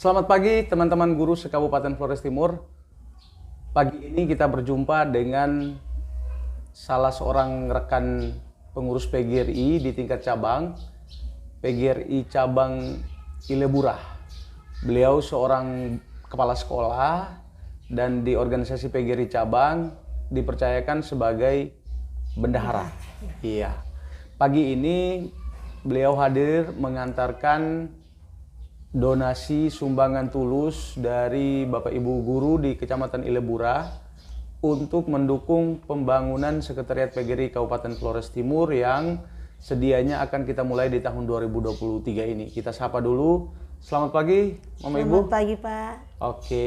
Selamat pagi teman-teman guru se-Kabupaten Flores Timur. Pagi ini kita berjumpa dengan salah seorang rekan pengurus PGRI di tingkat cabang, PGRI cabang Ileburah. Beliau seorang kepala sekolah dan di organisasi PGRI cabang dipercayakan sebagai bendahara. Iya. Pagi ini beliau hadir mengantarkan donasi sumbangan tulus dari Bapak Ibu guru di Kecamatan Ileburah untuk mendukung pembangunan Sekretariat PGRI Kabupaten Flores Timur yang sedianya akan kita mulai di tahun 2023 ini. Kita sapa dulu. Selamat pagi, Mama Ibu. Selamat pagi, Pak. Oke.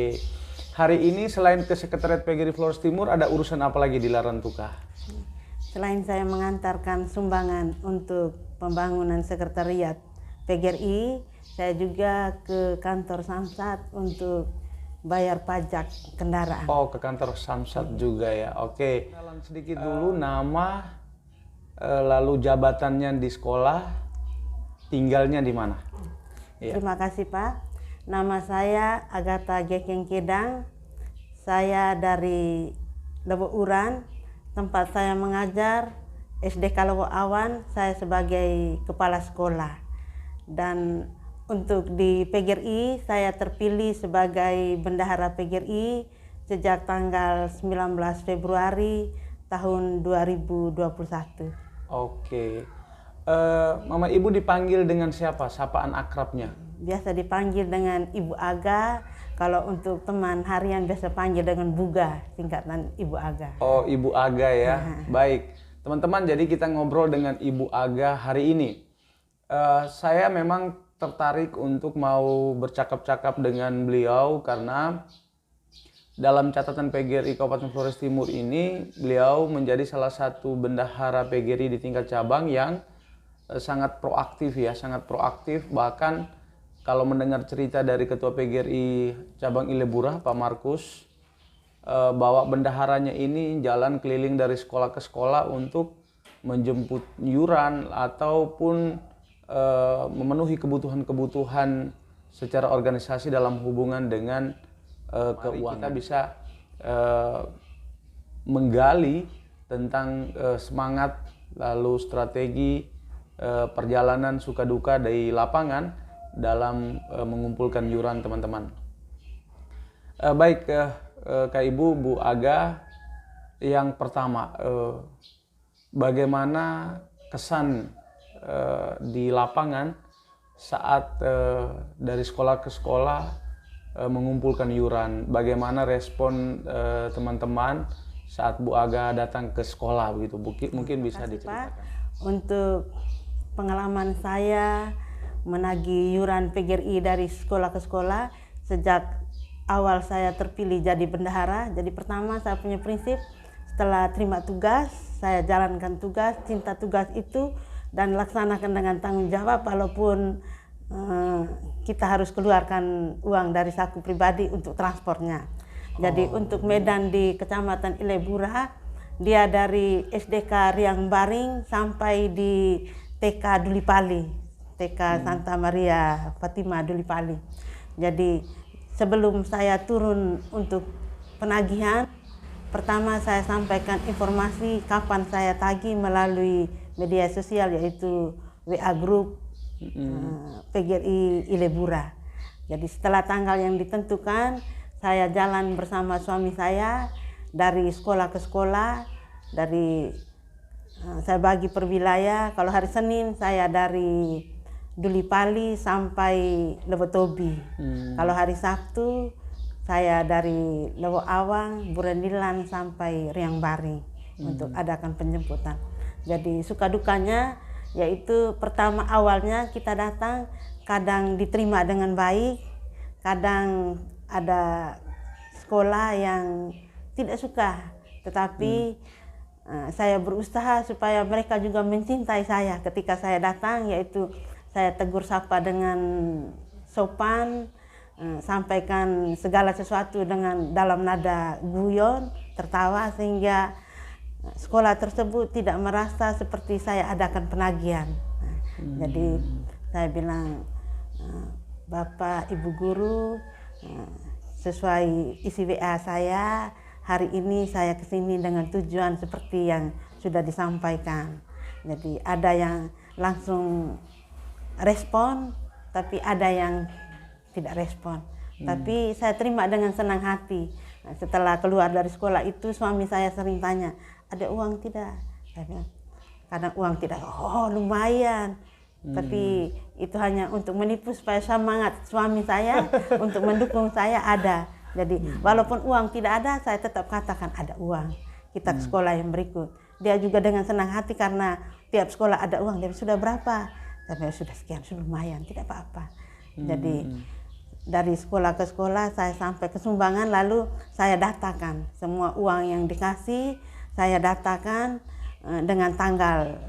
Hari ini selain ke Sekretariat PGRI Flores Timur, ada urusan apa lagi di Larantuka? Selain saya mengantarkan sumbangan untuk pembangunan Sekretariat PGRI, saya juga ke kantor Samsat untuk bayar pajak kendaraan. Oh, ke kantor Samsat juga ya. Oke. Kenalan sedikit dulu nama, lalu jabatannya di sekolah, tinggalnya di mana? Ya. Terima kasih, Pak. Nama saya Agatha Gekeng Kedang. Saya dari Lebo Uran. Tempat saya mengajar SD Kalawo Awan. Saya sebagai kepala sekolah. Dan untuk di PGRI, saya terpilih sebagai bendahara PGRI sejak tanggal 19 Februari tahun 2021. Oke. Mama Ibu dipanggil dengan siapa? Sapaan akrabnya? Biasa dipanggil dengan Ibu Aga. Kalau untuk teman harian biasa panggil dengan Buga, singkatan Ibu Aga. Oh, Ibu Aga ya. Baik. Teman-teman, jadi kita ngobrol dengan Ibu Aga hari ini. Saya memang tertarik untuk mau bercakap-cakap dengan beliau karena dalam catatan PGRI Kabupaten Flores Timur ini beliau menjadi salah satu bendahara PGRI di tingkat cabang yang sangat proaktif ya, sangat proaktif. Bahkan kalau mendengar cerita dari Ketua PGRI cabang Ileburah Pak Markus, bahwa bendaharanya ini jalan keliling dari sekolah ke sekolah untuk menjemput iuran ataupun memenuhi kebutuhan-kebutuhan secara organisasi dalam hubungan dengan keuangan. Kita bisa menggali tentang semangat lalu strategi perjalanan suka duka dari lapangan dalam mengumpulkan iuran teman-teman. Baik Kak Ibu, Bu Aga, yang pertama bagaimana kesan di lapangan saat dari sekolah ke sekolah mengumpulkan iuran, bagaimana respon teman-teman saat Bu Aga datang ke sekolah begitu, mungkin bisa diceritakan. Untuk pengalaman saya menagih iuran PGRI dari sekolah ke sekolah sejak awal saya terpilih jadi bendahara. Jadi pertama saya punya prinsip, setelah terima tugas saya jalankan tugas, cinta tugas itu dan laksanakan dengan tanggung jawab walaupun kita harus keluarkan uang dari saku pribadi untuk transportnya. Jadi untuk medan di Kecamatan Ileburah, dia dari SDK Riang Baring sampai di TK Dulipali, TK Santa Maria Fatima Dulipali. Jadi sebelum saya turun untuk penagihan, pertama saya sampaikan informasi kapan saya tagih melalui media sosial yaitu WA Group PGRI Ileburah. Jadi setelah tanggal yang ditentukan, saya jalan bersama suami saya dari sekolah ke sekolah. Saya bagi per wilayah. Kalau hari Senin saya dari Dulipali sampai Lebotobi. Kalau hari Sabtu saya dari Lewo Awang, Burendilan sampai Riang Baring untuk adakan penjemputan. Jadi suka dukanya yaitu pertama awalnya kita datang kadang diterima dengan baik, kadang ada sekolah yang tidak suka, tetapi saya berusaha supaya mereka juga mencintai saya ketika saya datang, yaitu saya tegur sapa dengan sopan, sampaikan segala sesuatu dengan dalam nada guyon, tertawa sehingga sekolah tersebut tidak merasa seperti saya adakan penagihan. Jadi saya bilang Bapak Ibu guru, sesuai isi WA saya, hari ini saya kesini dengan tujuan seperti yang sudah disampaikan. Jadi ada yang langsung respon, tapi ada yang tidak respon. Tapi saya terima dengan senang hati. Nah, setelah keluar dari sekolah itu suami saya sering tanya, ada uang tidak? Saya bilang, kadang uang tidak, oh lumayan. Tapi itu hanya untuk menipu supaya semangat suami saya untuk mendukung saya ada. Jadi walaupun uang tidak ada, saya tetap katakan ada uang. Kita ke sekolah yang berikut. Dia juga dengan senang hati karena tiap sekolah ada uang. Dia sudah berapa? Saya sudah sekian, sudah lumayan, tidak apa-apa. Jadi dari sekolah ke sekolah saya sampai ke sumbangan, lalu saya datakan semua uang yang dikasih, saya datakan dengan tanggal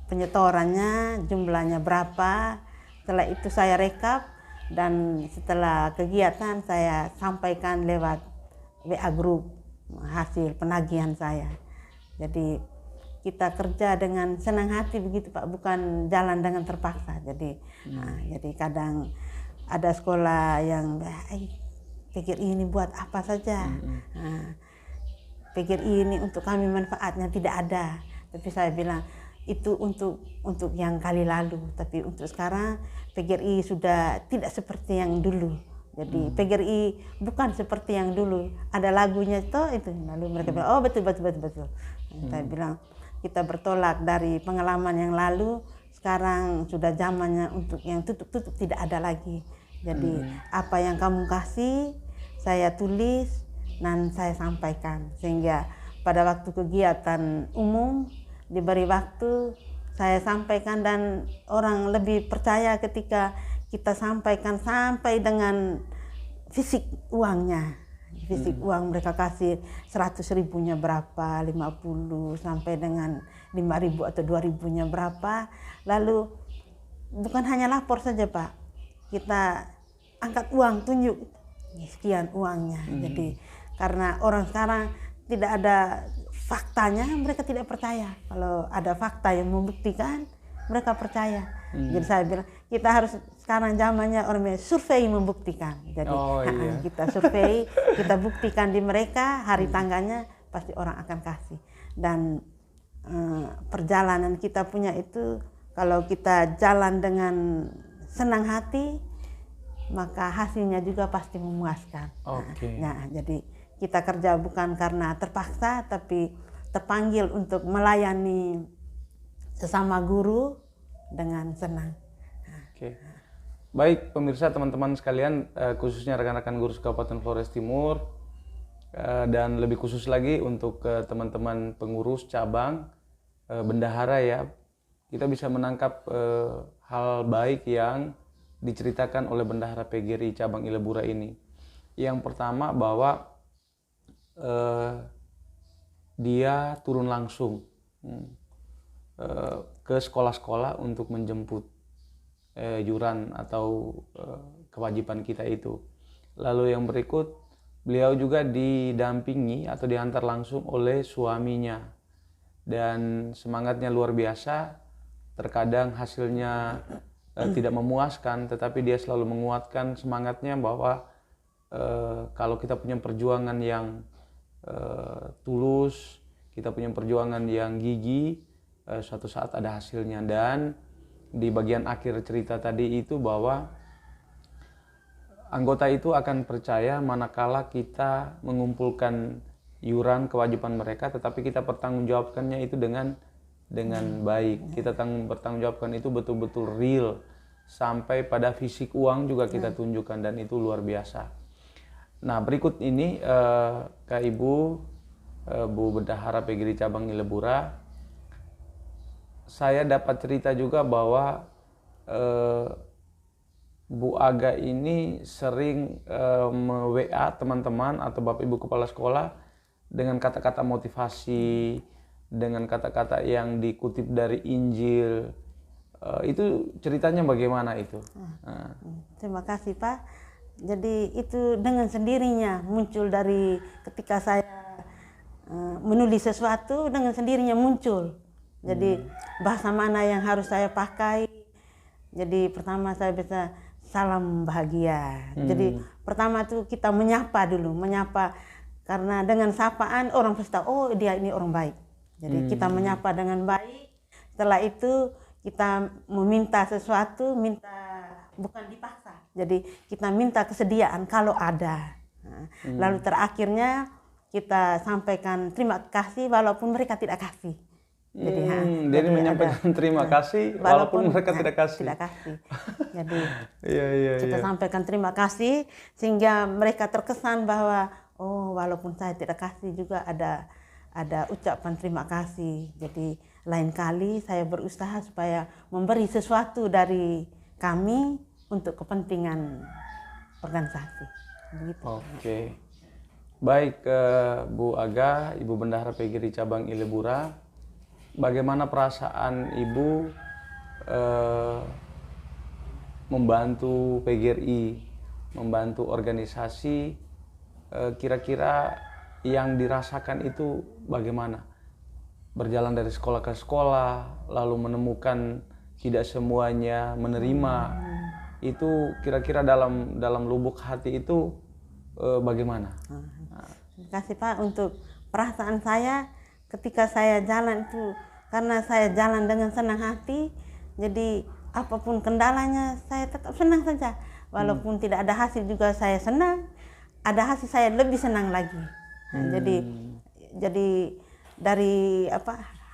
penyetorannya, jumlahnya berapa. Setelah itu saya rekap dan setelah kegiatan saya sampaikan lewat WA group hasil penagihan saya. Jadi kita kerja dengan senang hati begitu Pak, bukan jalan dengan terpaksa. Jadi jadi kadang ada sekolah yang PGRI ini buat apa saja. PGRI ini untuk kami manfaatnya tidak ada. Tapi saya bilang itu untuk yang kali lalu, tapi untuk sekarang PGRI sudah tidak seperti yang dulu. Jadi PGRI bukan seperti yang dulu. Ada lagunya itu. Lalu mereka bilang, oh betul. Saya bilang kita bertolak dari pengalaman yang lalu. Sekarang sudah zamannya untuk yang tutup tidak ada lagi. Jadi apa yang kamu kasih saya tulis dan saya sampaikan, sehingga pada waktu kegiatan umum diberi waktu saya sampaikan dan orang lebih percaya ketika kita sampaikan sampai dengan fisik uangnya. Fisik uang mereka kasih 100.000-nya berapa, 50 sampai dengan 5.000 atau 2.000-nya berapa. Lalu bukan hanya lapor saja Pak, kita angkat uang, tunjuk sekian uangnya. Jadi karena orang sekarang tidak ada faktanya, mereka tidak percaya. Kalau ada fakta yang membuktikan, mereka percaya. Jadi saya bilang kita harus sekarang zamannya orang survei membuktikan. Jadi kita survei, kita buktikan di mereka, hari tanggalnya pasti orang akan kasih. Dan perjalanan kita punya itu, kalau kita jalan dengan senang hati, maka hasilnya juga pasti memuaskan. Nah, jadi kita kerja bukan karena terpaksa, tapi terpanggil untuk melayani sesama guru dengan senang. Baik pemirsa, teman-teman sekalian, khususnya rekan-rekan guru Kabupaten Flores Timur, dan lebih khusus lagi untuk teman-teman pengurus cabang, bendahara ya, kita bisa menangkap hal baik yang diceritakan oleh bendahara PGRI cabang Ilebura ini. Yang pertama bahwa dia turun langsung ke sekolah-sekolah untuk menjemput yuran atau kewajiban kita itu. Lalu yang berikut, beliau juga didampingi atau diantar langsung oleh suaminya, dan semangatnya luar biasa. Terkadang hasilnya tidak memuaskan, tetapi dia selalu menguatkan semangatnya bahwa kalau kita punya perjuangan yang tulus, kita punya perjuangan yang gigih, suatu saat ada hasilnya. Dan di bagian akhir cerita tadi itu bahwa anggota itu akan percaya manakala kita mengumpulkan iuran kewajiban mereka, tetapi kita pertanggungjawabkannya itu dengan baik. Kita bertanggungjawabkan itu betul-betul real, sampai pada fisik uang juga kita tunjukkan, dan itu luar biasa. Nah, berikut ini Kak Ibu, Bu Bendahara PGRI cabang Ilebura, saya dapat cerita juga bahwa Bu Aga ini sering WA teman-teman atau Bapak Ibu Kepala Sekolah dengan kata-kata motivasi, dengan kata-kata yang dikutip dari Injil. Itu ceritanya bagaimana itu? Terima kasih Pak. Jadi itu dengan sendirinya muncul dari ketika saya menulis sesuatu, dengan sendirinya muncul. Jadi bahasa mana yang harus saya pakai. Jadi pertama saya bisa salam bahagia. Jadi pertama tuh kita menyapa dulu, menyapa karena dengan sapaan orang pasti tahu, oh dia ini orang baik. Jadi kita menyapa dengan baik. Setelah itu kita meminta sesuatu, minta bukan dipaksa. Jadi kita minta kesediaan kalau ada. Nah, lalu terakhirnya kita sampaikan terima kasih walaupun mereka tidak kasih. Jadi menyampaikan terima kasih walaupun mereka tidak kasih. Tidak kasih. Jadi Iya. kita sampaikan terima kasih sehingga mereka terkesan bahwa oh walaupun saya tidak kasih juga ada ucapan terima kasih. Jadi lain kali saya berusaha supaya memberi sesuatu dari kami untuk kepentingan organisasi. Begitu. Oke. Baik, Bu Aga, Ibu Bendahara PGRI Cabang Ilebura. Bagaimana perasaan Ibu membantu PGRI, membantu organisasi, kira-kira yang dirasakan itu bagaimana? Berjalan dari sekolah ke sekolah, lalu menemukan tidak semuanya menerima, itu kira-kira dalam lubuk hati itu bagaimana? Terima kasih Pak untuk perasaan saya. Ketika saya jalan itu, karena saya jalan dengan senang hati, jadi apapun kendalanya saya tetap senang saja. Walaupun tidak ada hasil juga saya senang, ada hasil saya lebih senang lagi. Nah, jadi dari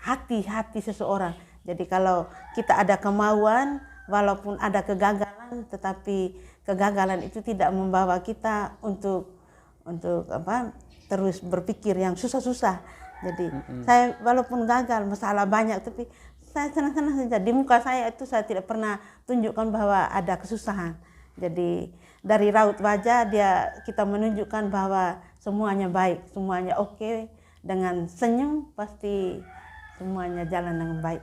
hati seseorang. Jadi kalau kita ada kemauan, walaupun ada kegagalan, tetapi kegagalan itu tidak membawa kita untuk terus berpikir yang susah-susah. Jadi saya walaupun gagal, masalah banyak, tapi saya senang-senang saja. Di muka saya itu saya tidak pernah tunjukkan bahwa ada kesusahan. Jadi dari raut wajah kita menunjukkan bahwa semuanya baik, semuanya oke. Dengan senyum pasti semuanya jalan dengan baik.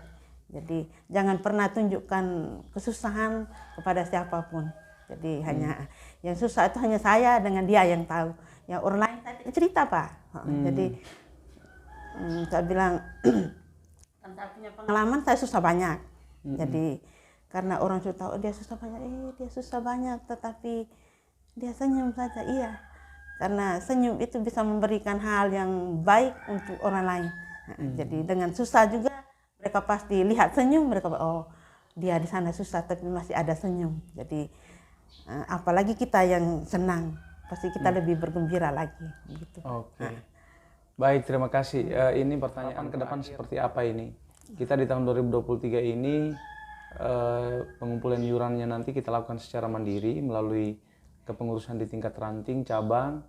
Jadi jangan pernah tunjukkan kesusahan kepada siapapun. Jadi hanya yang susah itu hanya saya dengan dia yang tahu. Yang orang lain saya tidak cerita Pak. Jadi saya bilang, kan saya punya pengalaman saya susah banyak. Jadi karena orang sudah tahu dia susah banyak, dia susah banyak, tetapi dia senyum saja, iya. Karena senyum itu bisa memberikan hal yang baik untuk orang lain. Jadi dengan susah juga mereka pasti lihat senyum, mereka oh dia di sana susah tapi masih ada senyum. Jadi apalagi kita yang senang, pasti kita lebih bergembira lagi. Gitu. Oke. Baik, terima kasih. Ini pertanyaan ke depan seperti apa ini? Kita di tahun 2023 ini pengumpulan iurannya nanti kita lakukan secara mandiri melalui kepengurusan di tingkat ranting, cabang,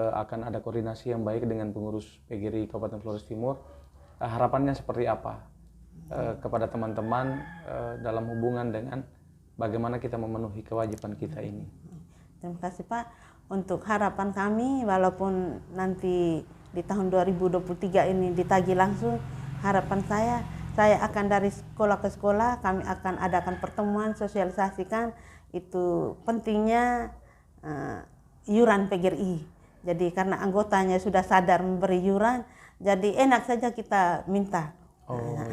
akan ada koordinasi yang baik dengan pengurus PGRI Kabupaten Flores Timur. Harapannya seperti apa kepada teman-teman dalam hubungan dengan bagaimana kita memenuhi kewajiban kita ini? Terima kasih Pak. Untuk harapan kami, walaupun nanti di tahun 2023 ini ditagih langsung, harapan saya akan dari sekolah ke sekolah, kami akan adakan pertemuan, sosialisasikan itu pentingnya iuran PGRI. Jadi karena anggotanya sudah sadar memberi iuran, jadi enak saja kita minta.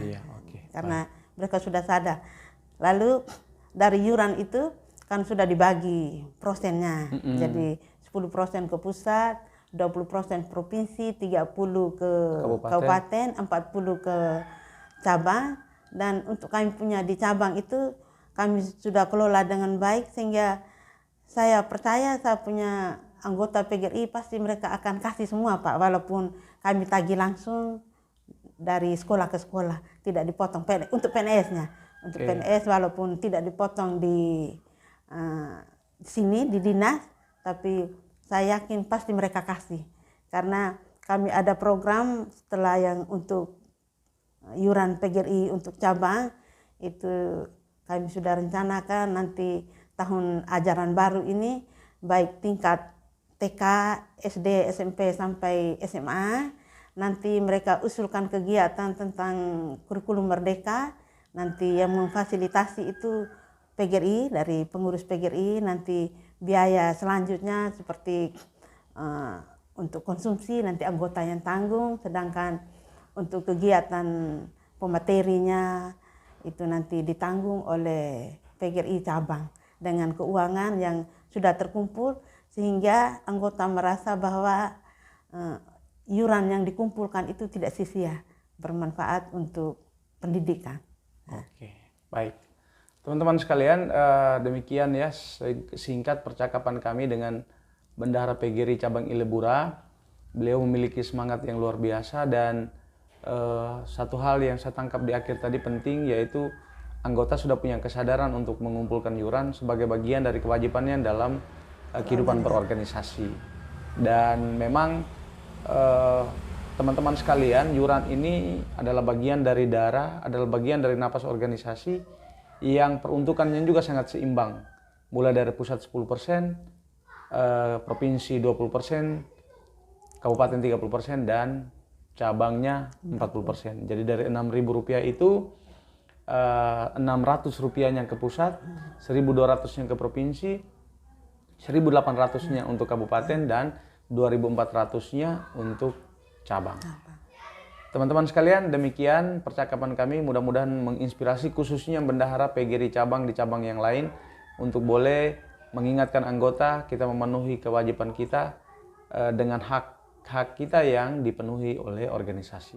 Iya, oke. Karena mereka sudah sadar. Lalu dari iuran itu kan sudah dibagi prosennya. Jadi 10% ke pusat, 20% provinsi, 30 ke kabupaten, 40 ke cabang. Dan untuk kami punya di cabang itu kami sudah kelola dengan baik sehingga saya percaya saya punya anggota PGRI pasti mereka akan kasih semua Pak, walaupun kami tagih langsung dari sekolah ke sekolah, tidak dipotong untuk PNS-nya. Untuk PNS walaupun tidak dipotong di sini di dinas, tapi saya yakin pasti mereka kasih. Karena kami ada program setelah yang untuk iuran PGRI untuk cabang, itu kami sudah rencanakan nanti tahun ajaran baru ini, baik tingkat TK, SD, SMP sampai SMA, nanti mereka usulkan kegiatan tentang kurikulum merdeka, nanti yang memfasilitasi itu PGRI, dari pengurus PGRI, nanti biaya selanjutnya seperti untuk konsumsi nanti anggota yang tanggung, sedangkan untuk kegiatan pematerinya itu nanti ditanggung oleh PGRI cabang. dengan keuangan yang sudah terkumpul, sehingga anggota merasa bahwa iuran yang dikumpulkan itu tidak sia-sia, bermanfaat untuk pendidikan. Oke, baik. Teman-teman sekalian, demikian ya singkat percakapan kami dengan Bendahara PGRI Cabang Ilebura. Beliau memiliki semangat yang luar biasa, dan satu hal yang saya tangkap di akhir tadi penting, yaitu anggota sudah punya kesadaran untuk mengumpulkan iuran sebagai bagian dari kewajibannya dalam kehidupan berorganisasi. Dan memang teman-teman sekalian, iuran ini adalah bagian dari darah, adalah bagian dari napas organisasi yang peruntukannya juga sangat seimbang. Mulai dari pusat 10%, provinsi 20%, kabupaten 30%, dan cabangnya 40%. Jadi dari Rp6.000 itu Rp600-nya ke pusat, Rp1.200-nya ke provinsi, Rp1.800-nya untuk kabupaten, dan Rp2.400-nya untuk cabang. Teman-teman sekalian, demikian percakapan kami, mudah-mudahan menginspirasi khususnya Bendahara PGRI cabang di cabang yang lain untuk boleh mengingatkan anggota kita memenuhi kewajiban kita dengan hak-hak kita yang dipenuhi oleh organisasi.